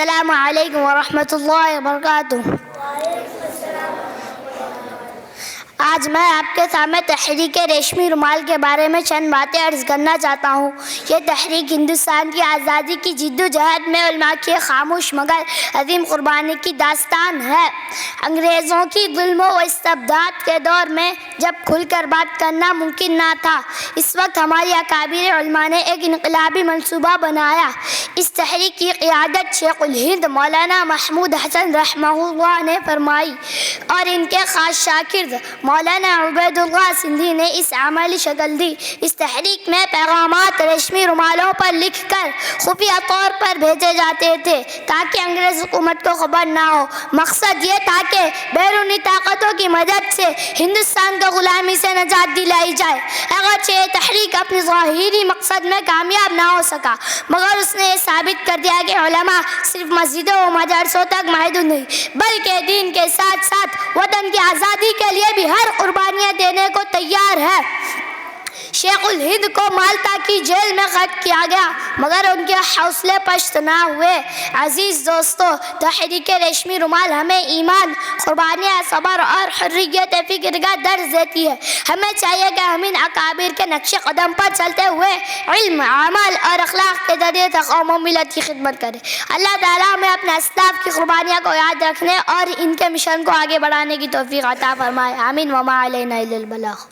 السلام علیکم ورحمۃ اللہ وبرکاتہ۔ آج میں آپ کے سامنے تحریک ریشمی رومال کے بارے میں چند باتیں عرض کرنا چاہتا ہوں۔ یہ تحریک ہندوستان کی آزادی کی جد و جہد میں علماء کی خاموش مگر عظیم قربانی کی داستان ہے۔ انگریزوں کی ظلم و استبداد کے دور میں جب کھل کر بات کرنا ممکن نہ تھا، اس وقت ہماری اکابر علماء نے ایک انقلابی منصوبہ بنایا۔ اس تحریک کی قیادت شیخ الہند مولانا محمود حسن رحمہ اللہ نے فرمائی اور ان کے خاص شاگرد مولانا عبید اللہ سندھی نے اس عملی شکل دی۔ اس تحریک میں پیغامات ریشمی رومالوں پر لکھ کر خفیہ طور پر بھیجے جاتے تھے تاکہ انگریز حکومت کو خبر نہ ہو۔ مقصد یہ تھا کہ بیرونی طاقتوں کی مدد سے ہندوستان کو غلامی سے نجات دلائی جائے۔ اگرچہ یہ تحریک اپنے ظاہری مقصد میں کامیاب نہ ہو سکا، مگر اس نے یہ ثابت کر دیا کہ علماء صرف مسجدوں و مدرسوں تک محدود نہیں بلکہ دین کے ساتھ ساتھ وطن کی آزادی کے لیے بھی ہر قربانیاں دینے کو تیار ہے۔ شیخ الہند کو مالٹا کی جیل میں قید کیا گیا مگر ان کے حوصلے پست نہ ہوئے۔ عزیز دوستو، تحریک ریشمی رومال ہمیں ایمان، قربانیاں، صبر اور حریت فکر کا درس دیتی ہے۔ ہمیں چاہیے کہ ہم ان اکابر کے نقش قدم پر چلتے ہوئے علم، عمل اور اخلاق کے ذریعے قوم و ملت کی خدمت کریں۔ اللہ تعالیٰ ہمیں اپنے اسلاف کی قربانیاں کو یاد رکھنے اور ان کے مشن کو آگے بڑھانے کی توفیق عطا فرمائے۔ آمین۔ وما علینا الا البلاغ۔